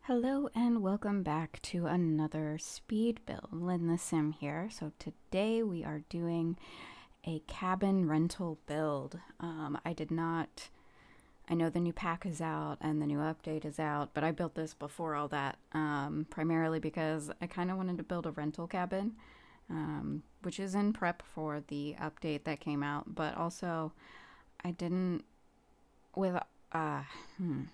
Hello and welcome back to another speed build. Lynn the Sim here. So today we are doing a cabin rental build. I know the new pack is out and the new update is out, but I built this before all that, primarily because I kind of wanted to build a rental cabin, which is in prep for the update that came out, but also I didn't, with, uh, hmm,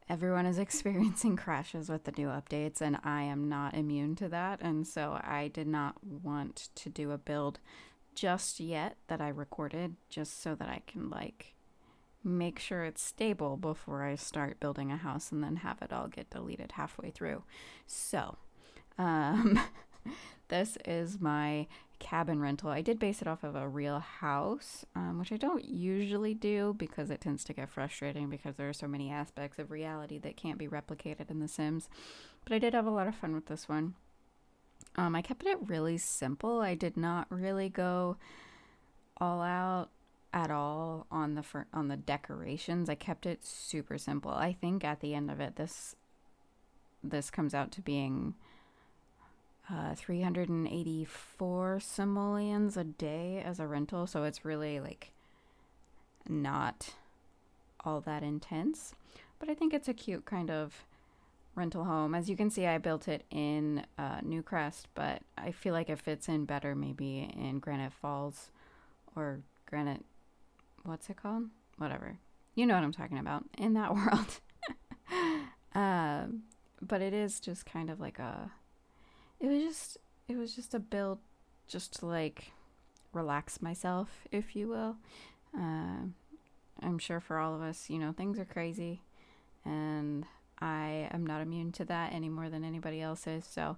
everyone is experiencing crashes with the new updates, and I am not immune to that. And so I did not want to do a build just yet that I recorded, just so that I can make sure it's stable before I start building a house and then have it all get deleted halfway through. So, um, this is my cabin rental. I did base it off of a real house, which I don't usually do because it tends to get frustrating because there are so many aspects of reality that can't be replicated in The Sims. But I did have a lot of fun with this one. I kept it really simple. I did not really go all out at all on the decorations. I kept it super simple. I think at the end of it, this comes out to being 384 simoleons a day as a rental, so it's really not all that intense, but I think it's a cute kind of rental home. As you can see, I built it in Newcrest, but I feel like it fits in better maybe in Granite Falls or Granite, what's it called, whatever, you know what I'm talking about, in that world. But it is just kind of like it was just a build just to relax myself, if you will. I'm sure for all of us, things are crazy, and I am not immune to that any more than anybody else is. So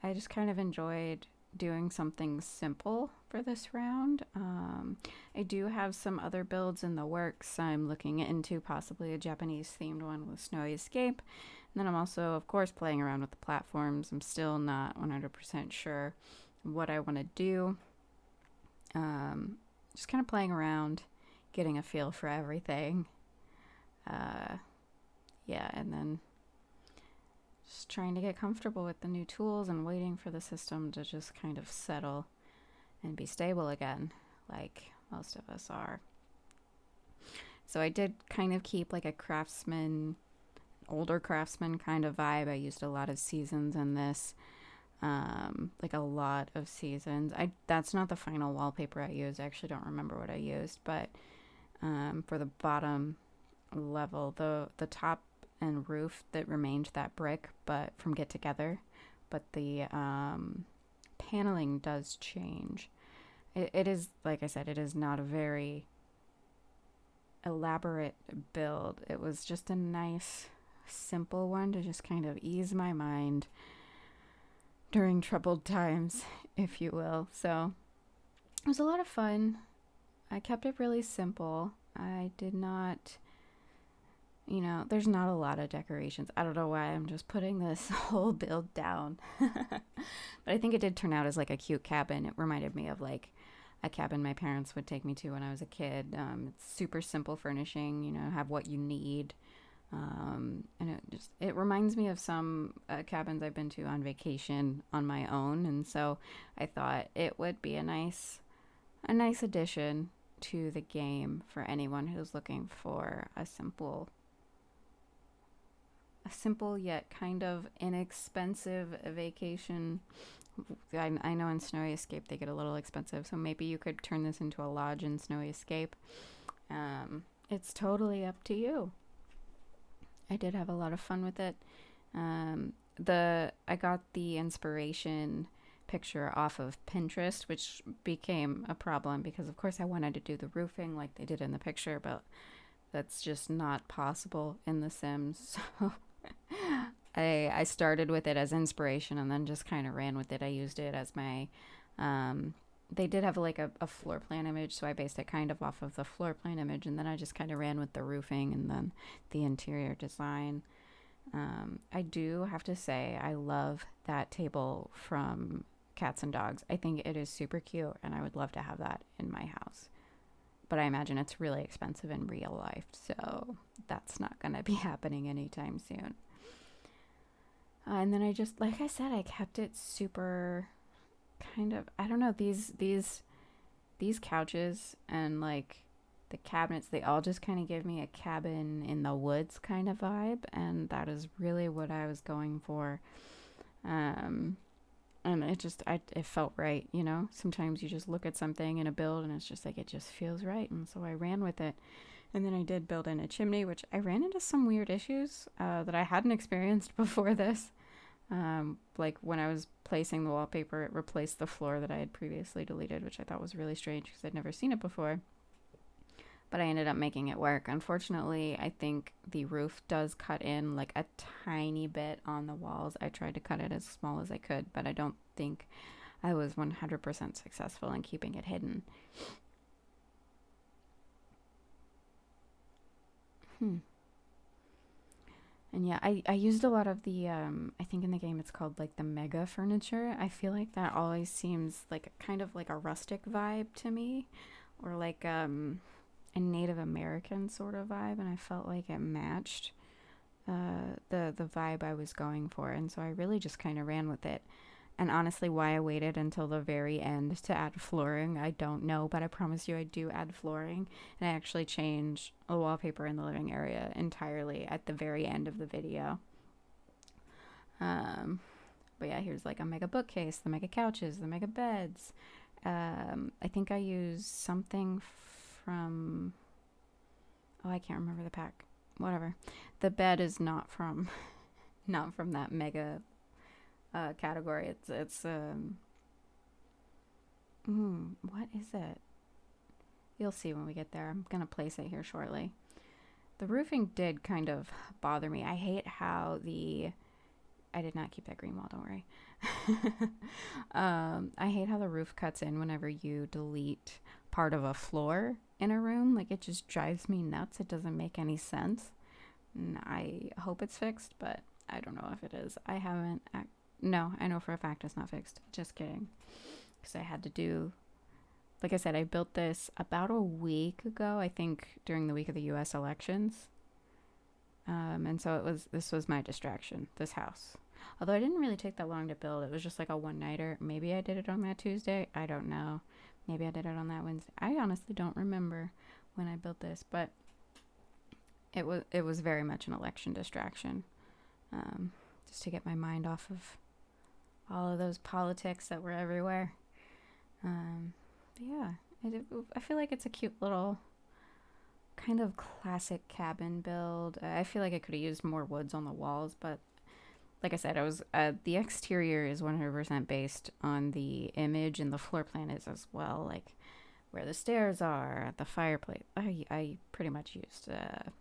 I just kind of enjoyed doing something simple for this round. I do have some other builds in the works. I'm looking into possibly a Japanese themed one with Snowy Escape. And then I'm also, of course, playing around with the platforms. I'm still not 100% sure what I want to do. Just kind of playing around, getting a feel for everything. Yeah, and then just trying to get comfortable with the new tools and waiting for the system to just kind of settle and be stable again, like most of us are. So I did kind of keep like a craftsman, older craftsman kind of vibe. I used a lot of seasons in this, like a lot of seasons. That's not the final wallpaper I used. I actually don't remember what I used, but for the bottom level, the top and roof that remained that brick, but from Get Together, but the paneling does change. It is, like I said, it is not a very elaborate build. It was just a nice, simple one to just kind of ease my mind during troubled times, if you will. So it was a lot of fun. I kept it really simple. I did not, there's not a lot of decorations. I don't know why I'm just putting this whole build down. But I think it did turn out as like a cute cabin. It reminded me of like a cabin my parents would take me to when I was a kid. It's super simple furnishing, have what you need. And it reminds me of some cabins I've been to on vacation on my own. And so I thought it would be a nice addition to the game for anyone who's looking for a simple yet kind of inexpensive vacation. I know in Snowy Escape they get a little expensive, so maybe you could turn this into a lodge in Snowy Escape. It's totally up to you. I did have a lot of fun with it. I got the inspiration picture off of Pinterest, which became a problem because of course I wanted to do the roofing like they did in the picture, but that's just not possible in The Sims. So I started with it as inspiration and then just kind of ran with it. I used it as my they did have like a floor plan image, so I based it kind of off of the floor plan image, and then I just kind of ran with the roofing and then the interior design. I do have to say I love that table from Cats and Dogs. I think it is super cute, and I would love to have that in my house. But I imagine it's really expensive in real life, so that's not going to be happening anytime soon. And then I just, like I said, I kept it super kind of, I don't know, these couches and like the cabinets, they all just kind of give me a cabin in the woods kind of vibe, and that is really what I was going for. Um, and it felt right, you know. Sometimes you just look at something in a build and it's just like it just feels right, and so I ran with it. And then I did build in a chimney, which I ran into some weird issues that I hadn't experienced before this. Like when I was placing the wallpaper, it replaced the floor that I had previously deleted, which I thought was really strange because I'd never seen it before. But I ended up making it work. Unfortunately, I think the roof does cut in like a tiny bit on the walls. I tried to cut it as small as I could, but I don't think I was 100% successful in keeping it hidden. Hmm. And yeah, I used a lot of the, I think in the game it's called like the mega furniture. I feel like that always seems like kind of like a rustic vibe to me, or like a Native American sort of vibe, and I felt like it matched the vibe I was going for, and so I really just kind of ran with it. And honestly, why I waited until the very end to add flooring, I don't know, but I promise you I do add flooring. And I actually change the wallpaper in the living area entirely at the very end of the video. Um, but yeah, here's like a mega bookcase, the mega couches, the mega beds. I think I used something from, oh, I can't remember the pack. Whatever. The bed is not from not from that mega category. What is it? You'll see when we get there. I'm gonna place it here shortly. The roofing did kind of bother me. I hate how the I did not keep that green wall, don't worry. I hate how the roof cuts in whenever you delete part of a floor in a room. Like, it just drives me nuts. It doesn't make any sense. And I hope it's fixed, but I don't know if it is. I haven't. No, I know for a fact it's not fixed. Just kidding. Because I had to do. Like I said, I built this about a week ago, I think during the week of the US elections. And so this was my distraction, this house. Although I didn't really take that long to build. It was just like a one-nighter. Maybe I did it on that Tuesday. I don't know. Maybe I did it on that Wednesday. I honestly don't remember when I built this, but it was very much an election distraction. Just to get my mind off of all of those politics that were everywhere. But yeah, I feel like it's a cute little kind of classic cabin build. I feel like I could have used more woods on the walls, but like I said, I was the exterior is 100% based on the image, and the floor plan is as well, like where the stairs are, the fireplace. I pretty much used a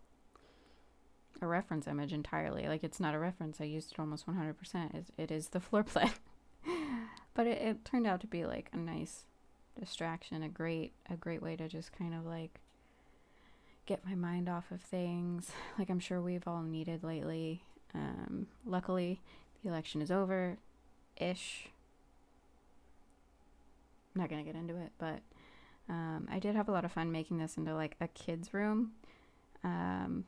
reference image entirely. Like, it's not a reference. I used it almost 100%. It is the floor plan. But it turned out to be like a nice distraction, a great way to just kind of like get my mind off of things, like I'm sure we've all needed lately. Luckily, the election is over ish. I'm not gonna get into it, but I did have a lot of fun making this into like a kid's room. Um,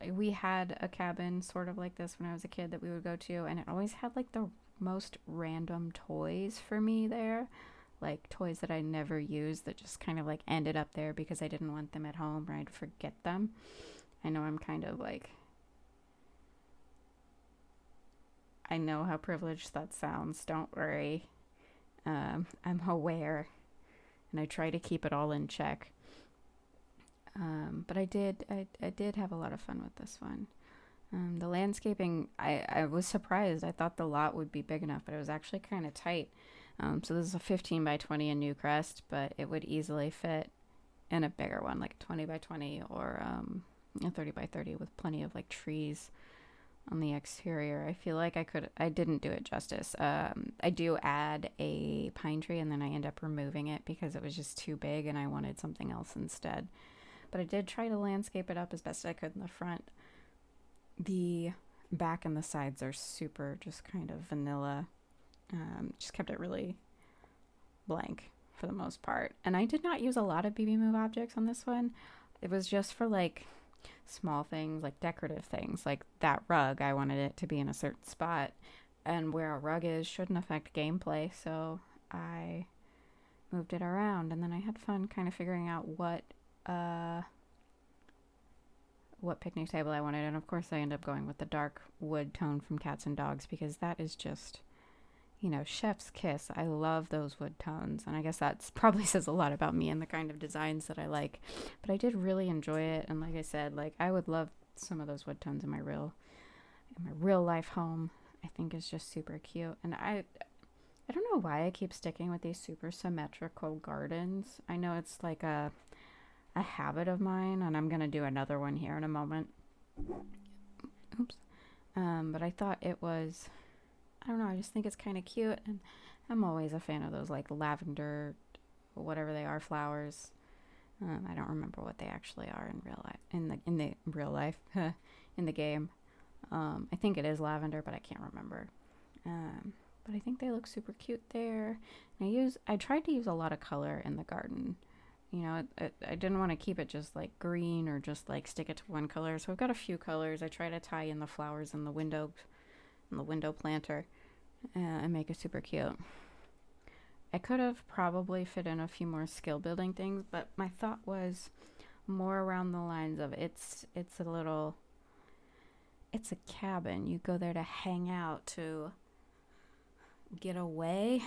we had a cabin sort of like this when I was a kid that we would go to, and it always had like the most random toys for me there, like toys that I never used that just kind of like ended up there because I didn't want them at home or I'd forget them. I know I'm kind of like, I know how privileged that sounds. Don't worry. I'm aware, and I try to keep it all in check. But I did have a lot of fun with this one. The landscaping, I was surprised. I thought the lot would be big enough, but it was actually kind of tight. So this is a 15 by 20 in Newcrest, but it would easily fit in a bigger one, like a 20 by 20 or a 30 by 30 with plenty of like trees on the exterior. I feel like I didn't do it justice. I do add a pine tree and then I end up removing it because it was just too big and I wanted something else instead. But I did try to landscape it up as best I could in the front. The back and the sides are super just kind of vanilla. Just kept it really blank for the most part. And I did not use a lot of BB Move objects on this one. It was just for like small things, like decorative things, like that rug. I wanted it to be in a certain spot, and where a rug is shouldn't affect gameplay, so I moved it around, and then I had fun kind of figuring out what picnic table I wanted, and of course I ended up going with the dark wood tone from Cats and Dogs because that is just, chef's kiss. I love those wood tones, and I guess that's probably says a lot about me and the kind of designs that I like. But I did really enjoy it, and like I said, like I would love some of those wood tones in my real life home. I think is just super cute, and I don't know why I keep sticking with these super symmetrical gardens. I know it's like a habit of mine, and I'm gonna do another one here in a moment. Oops. But I thought it was, I don't know, I just think it's kind of cute, and I'm always a fan of those like lavender, whatever they are, flowers. I don't remember what they actually are in real life, in the real life, in the game. I think it is lavender, but I can't remember. But I think they look super cute there. And I tried to use a lot of color in the garden. I didn't want to keep it just like green or just like stick it to one color. So I've got a few colors. I try to tie in the flowers in the window planter, and make it super cute. I could have probably fit in a few more skill building things, but my thought was more around the lines of it's a cabin. You go there to hang out, to get away.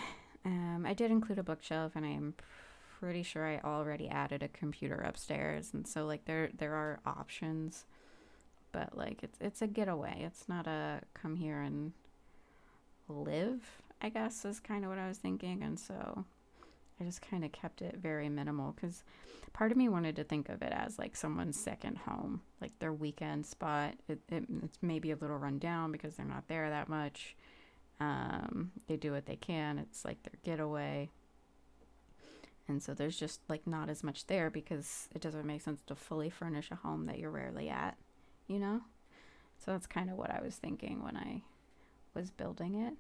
I did include a bookshelf, and I am pretty sure I already added a computer upstairs, and so like there are options, but like it's a getaway. It's not a come here and live, I guess, is kind of what I was thinking. And so I just kind of kept it very minimal because part of me wanted to think of it as like someone's second home, like their weekend spot. It's maybe a little run down because they're not there that much. They do what they can. It's like their getaway. And so there's just like not as much there because it doesn't make sense to fully furnish a home that you're rarely at, you know? So that's kind of what I was thinking when I was building it.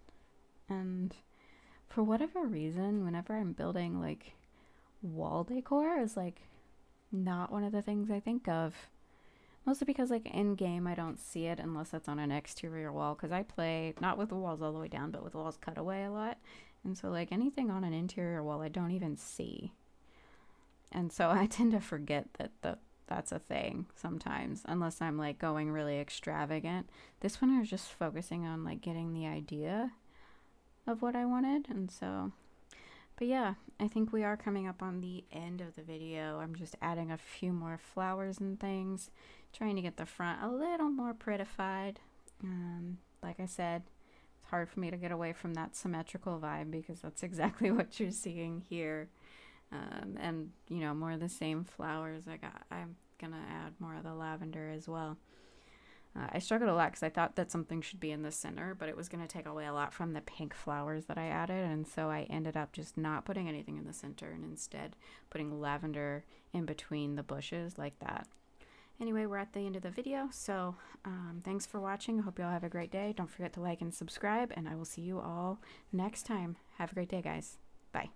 And for whatever reason, whenever I'm building like wall decor is like not one of the things I think of. Mostly because like in game I don't see it unless it's on an exterior wall, because I play not with the walls all the way down but with the walls cut away a lot. And so like anything on an interior wall I don't even see. And so I tend to forget that that's a thing sometimes, unless I'm like going really extravagant. This one I was just focusing on like getting the idea of what I wanted. And so, but yeah, I think we are coming up on the end of the video. I'm just adding a few more flowers and things, trying to get the front a little more prettified. Like I said, it's hard for me to get away from that symmetrical vibe because that's exactly what you're seeing here. And more of the same flowers. I'm gonna add more of the lavender as well. I struggled a lot because I thought that something should be in the center, but it was going to take away a lot from the pink flowers that I added, and so I ended up just not putting anything in the center and instead putting lavender in between the bushes like that. Anyway, we're at the end of the video, so thanks for watching. I hope you all have a great day. Don't forget to like and subscribe, and I will see you all next time. Have a great day, guys. Bye.